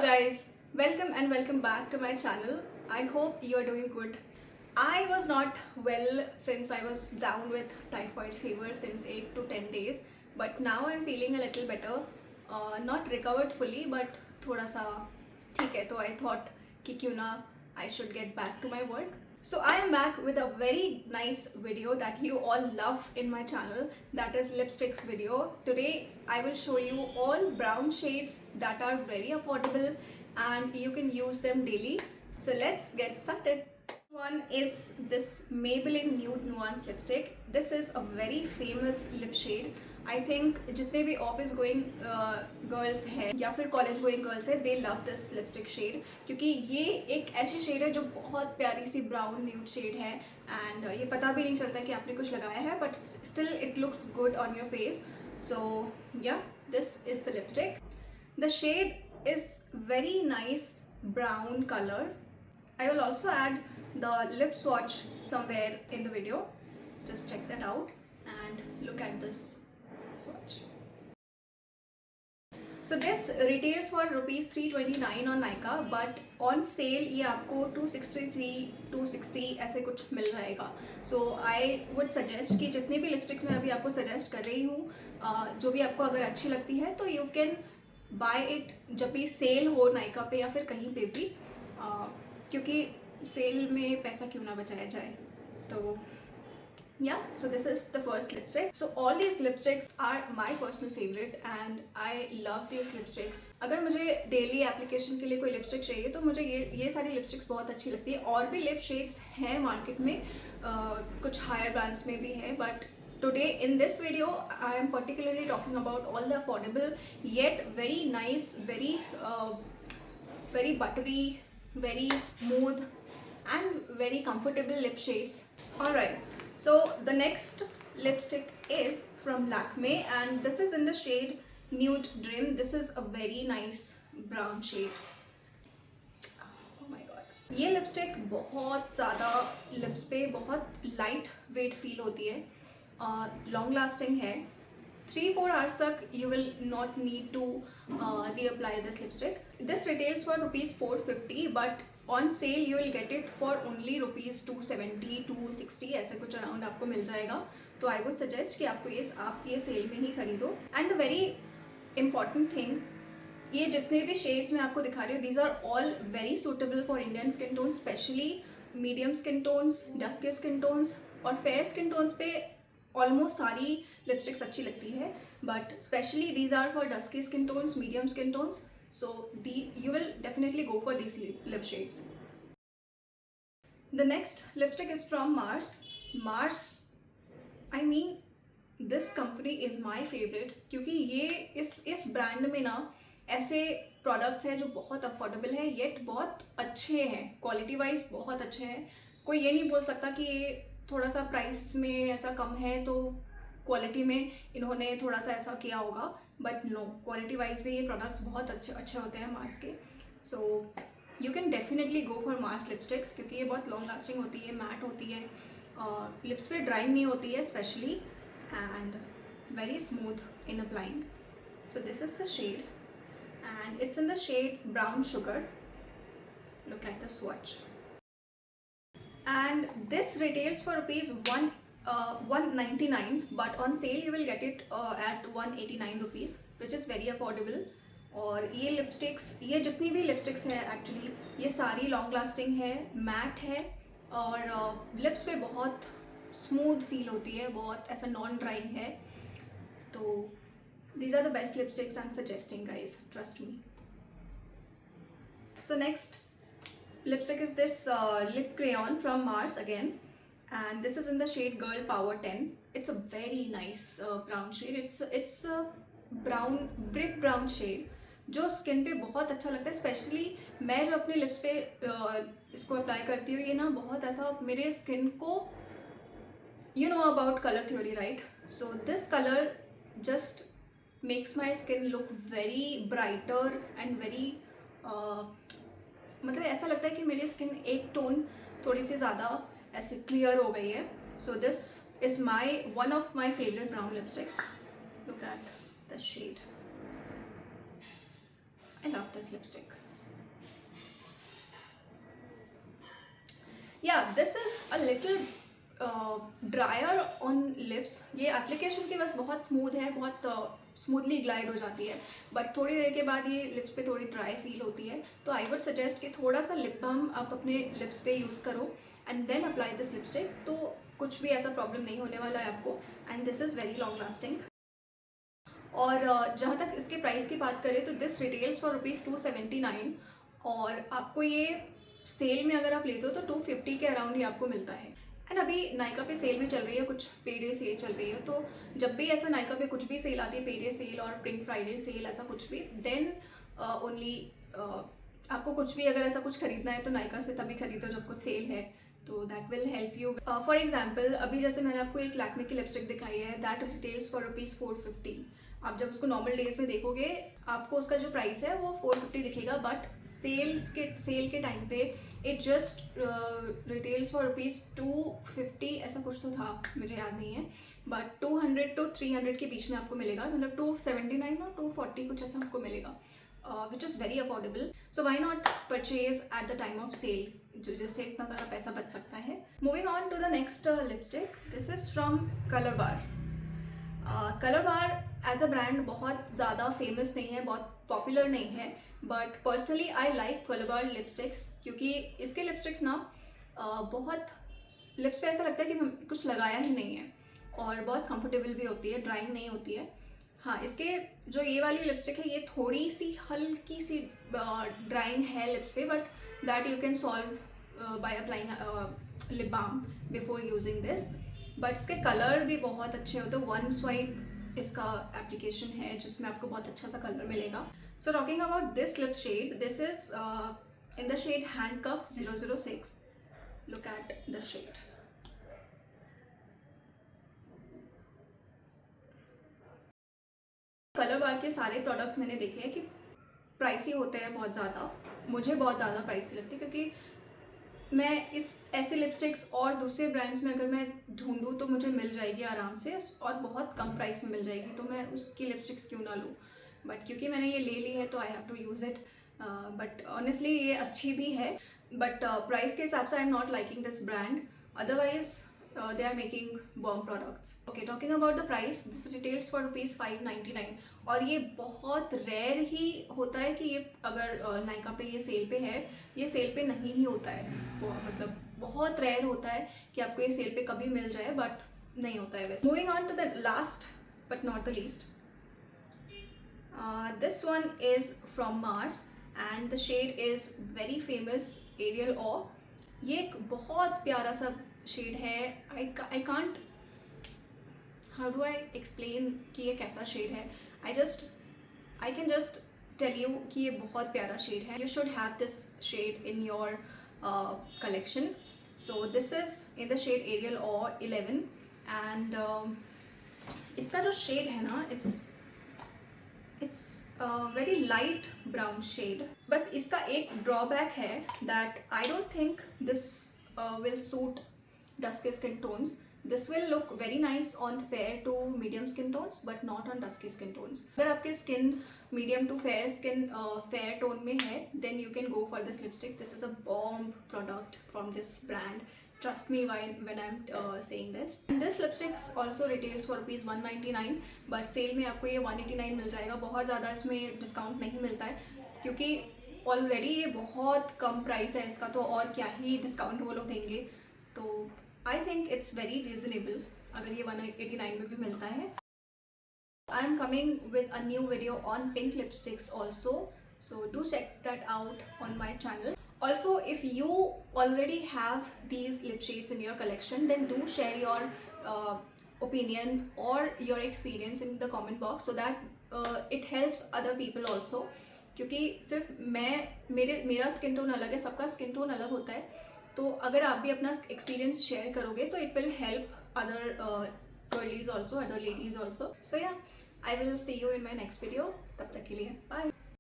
guys, welcome and welcome back to my channel. I hope you are doing good. I was not well since I was down with typhoid fever since 8 to 10 days, but now I'm feeling a little better. Not recovered fully, but थोड़ा सा ठीक है. तो I thought कि क्यों ना I should get back to my work. So I am back with a very nice video that you all love in my channel, that is lipsticks video. Today I will show you all brown shades that are very affordable and you can use them daily. So let's get started. One is this Maybelline Nude Nuance lipstick. This is a very famous lip shade. I think जितने भी office going girls हैं या फिर college going girls हैं, they love this lipstick shade, क्योंकि ये एक ऐसी शेड है जो बहुत प्यारी सी ब्राउन न्यूड शेड है एंड ये पता भी नहीं चलता कि आपने कुछ लगाया है, but still it looks good on your face. So yeah this is the lipstick. The shade is very nice brown colour. I will also add the lip swatch somewhere in the video. Just check that out and look at this swatch. So this retails for rupees 329 on Nykaa, but on sale ये आपको 263 260 ऐसे कुछ मिल जाएगा. So I would suggest कि जितने भी lipsticks मैं अभी आपको सजेस्ट कर रही हूँ, जो भी आपको अगर अच्छी लगती है तो you can buy it जब भी सेल हो Nykaa पे या फिर कहीं पे भी, क्योंकि सेल में पैसा क्यों ना बचाया जाए. तो yeah, so this is the first lipstick. So all these lipsticks are my personal favorite and I love these lipsticks. अगर मुझे डेली एप्लीकेशन के लिए कोई लिपस्टिक चाहिए तो मुझे ये सारी लिपस्टिक्स बहुत अच्छी लगती है. और भी लिप शेड्स हैं मार्केट में, कुछ हायर ब्रांड्स में भी है, but today in this video I am particularly talking about all the affordable yet very nice, very buttery, very smooth and very comfortable lip shades. Alright, so the next lipstick is from Lakme and this is in the shade Nude Dream. This is a very nice brown shade. Oh my god, ये lipstick बहुत ज़्यादा lips पे बहुत light weight feel होती है, long lasting है. 3-4 hours तक you will not need to reapply this lipstick. This retails for rupees 450, but on sale you will get it for only rupees 270 260 ऐसे कुछ अराउंड आपको मिल जाएगा. तो I would suggest कि आप ये सेल में ही खरीदो. And the very important thing, ये जितने भी शेड्स मैं आपको दिखा रही हूँ, these are all very suitable for Indian skin tones, especially medium skin tones, dusky skin tones और fair skin tones पे ऑलमोस्ट सारी लिपस्टिक्स अच्छी लगती है, but specially these are for dusky skin tones, medium skin tones. So you will definitely go for these lip shades. The next lipstick is from Mars. Mars, I mean this company is my favorite, क्योंकि ये इस brand में ना ऐसे products हैं जो बहुत affordable है येट बहुत अच्छे हैं, क्वालिटी वाइज बहुत अच्छे हैं. कोई ये नहीं बोल सकता कि ये थोड़ा सा प्राइस में ऐसा कम है तो क्वालिटी में इन्होंने थोड़ा सा ऐसा किया होगा, बट नो, क्वालिटी वाइज भी ये प्रोडक्ट्स बहुत अच्छे होते हैं मार्स के. So you can definitely go for Mars lipsticks, क्योंकि ये बहुत लॉन्ग लास्टिंग होती है, मैट होती है, लिप्स पे ड्राइंग नहीं होती है specially, and very smooth in applying. So this is the shade and it's in the shade brown sugar. Look at the swatch. And this retails for rupees 199, but on sale you will get it at 189 rupees, which is very affordable. और ये lipsticks, ये जितनी भी lipsticks हैं actually ये सारी long lasting है, mat है और लिप्स पे बहुत स्मूथ फील होती है, बहुत ऐसा नॉन ड्राइंग है. तो these are the best lipsticks I'm suggesting guys, trust me. So next lipstick is this lip crayon from Mars again, and this is in the shade Girl Power 10. It's a very nice brown shade. It's a brown, brick brown shade जो skin पे बहुत अच्छा लगता है. Specially मैं जो अपने lips पे इसको अप्लाई करती हूँ, ये ना बहुत ऐसा मेरे स्किन को, you know about color theory right? So this color just makes my skin look very brighter and very मतलब ऐसा लगता है कि मेरी स्किन एक टोन थोड़ी सी ज़्यादा ऐसे क्लियर हो गई है. So this is one of my favourite brown lipsticks. Look at the shade. I love this lipstick. Yeah this is a little dryer on lips. ये एप्लीकेशन के वक्त बहुत स्मूथ है, बहुत स्मूथली ग्लाइड हो जाती है, बट थोड़ी देर के बाद ये लिप्स पे थोड़ी ड्राई फील होती है. तो आई वुड सजेस्ट कि थोड़ा सा लिप बाम आप अपने लिप्स पे यूज़ करो and then apply this lipstick. तो कुछ भी ऐसा प्रॉब्लम नहीं होने वाला है आपको, and this is very long lasting. और जहाँ तक इसके प्राइस की बात करें तो दिस रिटेल्स फॉर ₹279, और आपको ये सेल में अगर आप लेते हो तो 250 के अराउंड ही आपको मिलता है. एंड अभी नायका पे सेल भी चल रही है, कुछ पे डे सेल चल रही है. तो जब भी ऐसा नायका पे कुछ भी सेल आती है, पे डे सेल और पिंक फ्राइडे सेल, ऐसा कुछ भी, देन ओनली आपको कुछ भी अगर ऐसा कुछ खरीदना है तो नायका से तभी खरीदो जब कुछ सेल है. तो that will help you. For example अभी जैसे मैंने आपको एक लैक्मे की लिपस्टिक दिखाई है, दैट रिटेल्स फॉर ₹450. आप जब उसको नॉर्मल डेज में देखोगे आपको उसका जो प्राइस है वो 450 दिखेगा, बट सेल के टाइम पे इट जस्ट रिटेल्स फॉर ₹250, ऐसा कुछ तो था, मुझे याद नहीं है, बट 200 to 300 के बीच में आपको मिलेगा. मतलब 279 और 240 कुछ ऐसा आपको मिलेगा, which is very affordable. So why not purchase at the time of sale, जिससे इतना सारा पैसा बच सकता है. Moving on to the next lipstick. This is from Colorbar. Colorbar as a brand बहुत ज़्यादा फेमस नहीं है, बहुत पॉपुलर नहीं है, but personally I like Colorbar lipsticks, क्योंकि इसके लिपस्टिक्स ना बहुत लिप्स पे ऐसा लगता है कि कुछ लगाया ही नहीं है, और बहुत कंफर्टेबल भी होती है, ड्राइंग नहीं होती है. हाँ, इसके जो ये वाली लिपस्टिक है ये थोड़ी सी हल्की सी ड्राइंग है लिप्स पे, but that you can solve by applying lip balm before using this. But इसके कलर भी बहुत अच्छे होते हैं. वन स्वाइप इसका एप्लीकेशन है जिसमें आपको बहुत अच्छा सा कलर मिलेगा. So talking about this lip shade, this is in the shade handcuff 006. Look at the shade. Colour bar के सारे प्रोडक्ट्स मैंने देखे हैं कि प्राइसी होते हैं बहुत ज़्यादा. मुझे बहुत ज़्यादा प्राइसी लगती है, क्योंकि मैं इस ऐसे लिपस्टिक्स और दूसरे ब्रांड्स में अगर मैं ढूंढूँ तो मुझे मिल जाएगी आराम से, और बहुत कम प्राइस में मिल जाएगी, तो मैं उसकी लिपस्टिक्स क्यों ना लूँ. बट क्योंकि मैंने ये ले ली है तो I have to use it. But honestly ये अच्छी भी है, बट प्राइस के हिसाब से I am not liking this brand. Otherwise they are making bomb products. Okay, talking about the price, this retails for ₹599. और ये बहुत रेयर ही होता है कि ये अगर नायका पे ये सेल पे है, ये सेल पे नहीं ही होता है. मतलब बहुत रेयर होता है कि आपको ये सेल पे कभी मिल जाए, बट नहीं होता है वैसे. Moving on to the last but not the least. This one is from Mars and the shade is very famous Ariel ऑ. ये एक बहुत प्यारा सा शेड है. I can't, how do I explain कि ये कैसा शेड है. I can just tell you कि ये बहुत प्यारा शेड है. You should have this shade in your collection. So this is in the shade aerial of 11 and इसका जो शेड है ना, it's very light brown shade. बस इसका एक ड्रॉबैक है that I don't think this will suit dusky skin tones. This will look very nice on fair to medium skin tones, but not on dusky skin tones. अगर आपके skin medium to fair skin fair tone में है, then you can go for this lipstick. This is a bomb product from this brand. Trust me when I'm saying this. And this lipsticks also retails for ₹199, but cell में आपको ये 189 मिल जाएगा. बहुत ज़्यादा इसमें discount नहीं मिलता है, क्योंकि ऑलरेडी ये बहुत कम प्राइस है इसका, तो और क्या ही डिस्काउंट वो लोग देंगे. तो I think it's very reasonable अगर ये 189 में भी मिलता है. I am coming with a new video on pink lipsticks also, so do check that out on my channel. Also, if you already have these lip shades in your collection, then do share your opinion or your experience in the comment box, so that it helps other people also. क्योंकि सिर्फ मेरा skin tone अलग है, सबका skin tone अलग होता है. तो अगर आप भी अपना एक्सपीरियंस शेयर करोगे तो it will help other girlies also, other ladies also. So yeah, I will see you in my next video. तब तक के लिए बाय.